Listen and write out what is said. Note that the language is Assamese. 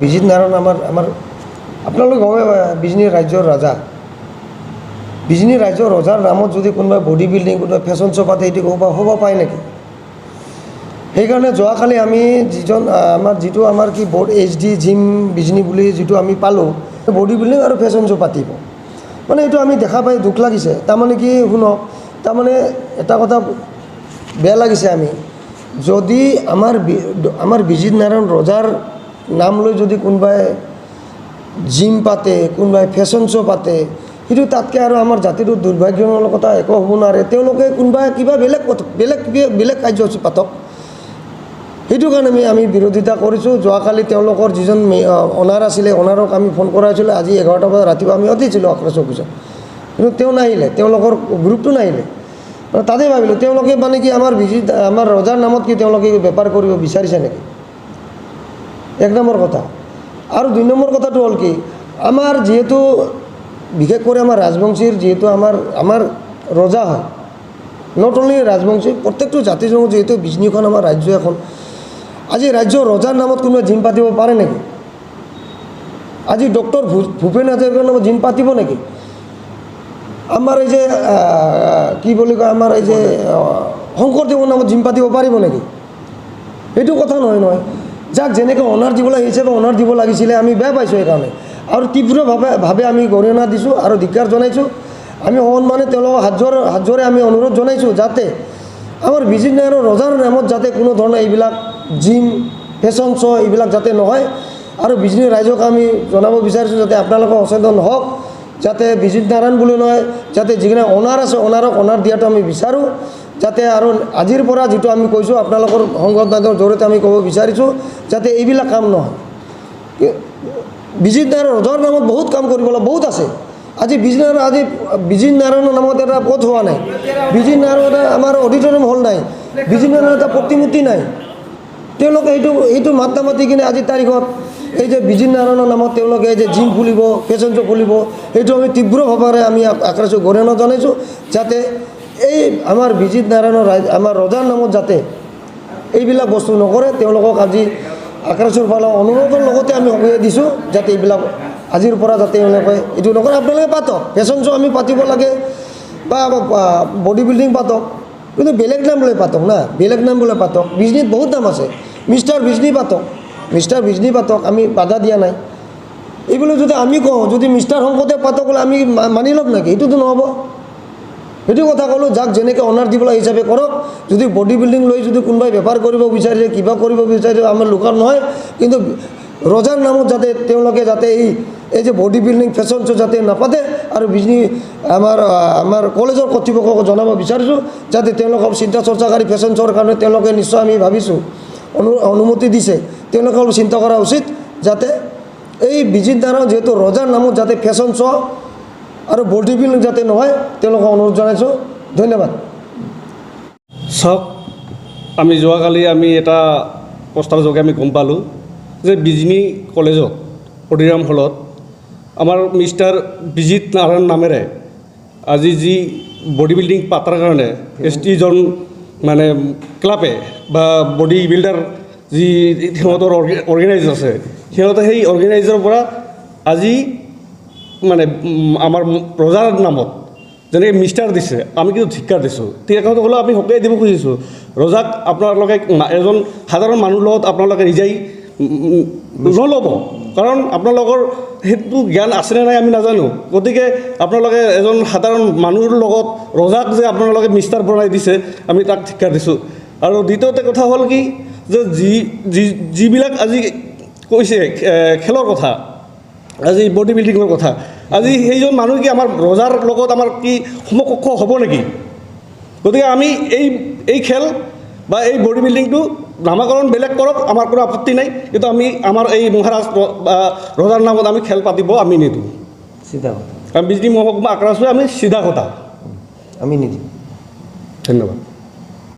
বিজিত নাৰায়ণ আমাৰ আপোনালোকে গমে বিজনী ৰাজ্যৰ ৰজা। বিজনী ৰাজ্যৰ ৰজাৰ নামত যদি কোনোবাই বডি বিল্ডিং কোনোবাই ফেশ্বন শ্ব' পাতে এইটো হ'ব পায় নেকি? সেইকাৰণে যোৱাকালি আমি যিটো আমাৰ কি বৰ্ড HD জিম বিজনী বুলি যিটো আমি পালোঁ, বডি বিল্ডিং আৰু ফেশ্বন শ্ব' পাতিব, মানে এইটো আমি দেখা পাই দুখ লাগিছে। তাৰমানে কি শুনক, তাৰমানে এটা কথা বেয়া লাগিছে, আমি যদি আমাৰ বিজিত নাৰায়ণ ৰজাৰ নাম লৈ যদি কোনোবাই জিম পাতে, কোনোবাই ফেশ্বন শ্ব' পাতে, সেইটো তাতকৈ আৰু আমাৰ জাতিটোৰ দুৰ্ভাগ্যজনক কথা একো হ'ব নোৱাৰে। তেওঁলোকে কোনোবাই কিবা বেলেগ কাৰ্যসূচী পাতক, সেইটো কাৰণে আমি বিৰোধিতা কৰিছোঁ। যোৱাকালি তেওঁলোকৰ যিজন অনাৰ আছিলে, অনাৰক আমি ফোন কৰাইছিলোঁ। আজি 11টা বজাত ৰাতিপুৱা আমি অতিছিলোঁ আক্ৰশ অফিচত, কিন্তু তেওঁ নাহিলে, তেওঁলোকৰ গ্ৰুপটো নাহিলে। তাতে ভাবিলোঁ তেওঁলোকে মানে কি আমাৰ ৰজাৰ নামত কি তেওঁলোকে বেপাৰ কৰিব বিচাৰিছে নেকি? এক নম্বৰ কথা। আৰু 2 নম্বৰ কথাটো হ'ল কি, আমাৰ যিহেতু বিশেষকৈ আমাৰ ৰাজবংশীৰ যিহেতু আমাৰ ৰজা হয়, নট অনলি ৰাজবংশী, প্ৰত্যেকটো জাতি জনগোষ্ঠী, যিহেতু বিজনীখন আমাৰ ৰাজ্য এখন, আজি ৰাজ্যৰ ৰজাৰ নামত কোনোবাই জিম পাতিব পাৰে নেকি? আজি ডক্টৰ ভূপেন হাজৰিকাৰ নামত জিম পাতিব নেকি? আমাৰ এই যে কি বুলি কয়, আমাৰ এই যে শংকৰদেৱৰ নামত জিম পাতিব পাৰিব নেকি? সেইটো কথা নহয়। যাক যেনেকৈ অনাৰ দিবলৈ আহিছে বা অনাৰ দিব লাগিছিলে, আমি বেয়া পাইছোঁ সেইকাৰণে, আৰু তীব্ৰভাৱে আমি গৰিহণা দিছোঁ আৰু ধিক্কাৰ জনাইছোঁ। আমি সন্মানে তেওঁলোকক হাত আমি অনুৰোধ জনাইছোঁ, যাতে আমাৰ বিজিত নাৰায়ণ ৰজাৰ নামত যাতে কোনো ধৰণৰ এইবিলাক জিম ফেশ্বন শ্ব' এইবিলাক যাতে নহয়। আৰু বিজনী ৰাইজক আমি জনাব বিচাৰিছোঁ যাতে আপোনালোকে সচেতন হওক, যাতে বিজিত নাৰায়ণ বুলি নহয়, যাতে যিখিনি অনাৰ আছে অনাৰক অনাৰ দিয়াটো আমি বিচাৰোঁ, যাতে আৰু আজিৰ পৰা যিটো আমি কৈছোঁ আপোনালোকৰ সংবাদ মাধ্যমৰ জৰিয়তে আমি ক'ব বিচাৰিছোঁ, যাতে এইবিলাক কাম নহয়। বিজিত নাৰায়ণ ৰজাৰ নামত বহুত কাম কৰিবলৈ বহুত আছে। আজি বিজিত নাৰায়ণৰ নামত এটা পথ হোৱা নাই, বিজিত নাৰায়ণ আমাৰ অডিটৰিয়াম হল নাই, বিজিত নাৰায়ণ এটা প্ৰতিমূৰ্তি নাই। তেওঁলোকে এইটো মাতা মাতি কিনে আজিৰ তাৰিখত এই যে বিজিত নাৰায়ণৰ নামত তেওঁলোকে এই যে জিম খুলিব, ফেশ্বন শ্ব' খুলিব, সেইটো আমি তীব্ৰভাৱে আমি আক্ৰাইছোঁ, গৰিহণা জনাইছোঁ, যাতে এই আমাৰ বিজিত নাৰায়ণৰ আমাৰ ৰজাৰ নামত যাতে এইবিলাক বস্তু নকৰে। তেওঁলোকক আজি আক্ৰাইছৰ ফালৰ অনুৰোধৰ লগতে আমি সকলোৱে দিছোঁ, যাতে এইবিলাক আজিৰ পৰা যাতে তেওঁলোকে এইটো নকৰে। আপোনালোকে পাতক, ফেশ্বন শ্ব' আমি পাতিব লাগে বা বডি বিল্ডিং পাতক, কিন্তু বেলেগ নাম লৈ পাতক না, বেলেগ নাম বোলে পাতক। বিজনীত বহুত নাম আছে, মিষ্টাৰ বিজনী পাতক, আমি বাধা দিয়া নাই। এইবিলাক যদি আমি কওঁ, যদি মিষ্টাৰ শংকৰদেৱ পাতক বোলে আমি মানি ল'ম নেকি? এইটোতো নহ'ব। সেইটো কথা ক'লোঁ, যাক যেনেকৈ অনাৰ দিবলৈ হিচাপে কৰক। যদি বডি বিল্ডিং লৈ যদি কোনোবাই বেপাৰ কৰিব বিচাৰিছে, কিবা কৰিব বিচাৰিছে, আমাৰ লোকৰ নহয়, কিন্তু ৰজাৰ নামত যাতে তেওঁলোকে যাতে এই যে বডি বিল্ডিং ফেশ্বন শ্ব' যাতে নাপাতে। আৰু বিজনী আমাৰ কলেজৰ কৰ্তৃপক্ষক জনাব বিচাৰিছোঁ, যাতে তেওঁলোকক চিন্তা চৰ্চাকাৰী ফেশ্বন শ্ব'ৰ কাৰণে তেওঁলোকে নিশ্চয় আমি ভাবিছোঁ অনুমতি দিছে, তেওঁলোকে অলপ চিন্তা কৰা উচিত, যাতে এই বিজিত নাৰায়ণ যিহেতু ৰজাৰ নামত যাতে ফেশ্বন শ্ব' আৰু বডি বিল্ডিং যাতে নহয়, তেওঁলোকক অনুৰোধ জনাইছোঁ। ধন্যবাদ। চাওক, আমি যোৱাকালি এটা প্ৰস্তাৱ যোগে আমি গম পালোঁ যে বিজনী কলেজত অডিটৰিয়াম হলত আমাৰ মিষ্টাৰ বিজিত নাৰায়ণ নামেৰে আজি যি বডি বিল্ডিং পাতাৰ কাৰণে ST-জন মানে ক্লাবে বা বডি বিল্ডাৰ যি সিহঁতৰ অৰ্গেনাইজাৰ আছে, সিহঁতে সেই অৰ্গেনাইজাৰৰ পৰা আজি মানে আমাৰ ৰজাৰ নামত যেনেকৈ মিষ্টাৰ দিছে, আমি কিন্তু ধিক্কাৰ দিছোঁ। ঠিক আছে হ'লেও আমি সকলোৱে দিব খুজিছোঁ, ৰজাক আপোনালোকে এজন সাধাৰণ মানুহৰ লগত আপোনালোকে নিজেই নল'ব, কাৰণ আপোনালোকৰ সেইটো জ্ঞান আছেনে নাই আমি নাজানো। গতিকে আপোনালোকে এজন সাধাৰণ মানুহৰ লগত ৰজাক যে আপোনালোকে মিষ্টাৰ বনাই দিছে, আমি তাক ধিক্কাৰ দিছোঁ। আৰু দ্বিতীয়তে কথা হ'ল কি, যে যিবিলাক আজি কৈছে খেলৰ কথা, আজি বডি বিল্ডিঙৰ কথা, আজি সেইজন মানুহ কি আমাৰ ৰজাৰ লগত আমাৰ কি সমকক্ষ হ'ব নেকি? গতিকে আমি এই খেল বা এই বডি বিল্ডিংটো নামাকৰণ বেলেগ কৰক, আমাৰ কোনো আপত্তি নাই, কিন্তু আমি আমাৰ এই মহাৰাজ বা ৰজাৰ নামত আমি খেল পাতিব আমি নিদিওঁ। চিধা কথা, কাৰণ বিজনী মহকুমা আক্ৰাইছোঁ আমি চিধা কথা আমি নিদিওঁ। ধন্যবাদ।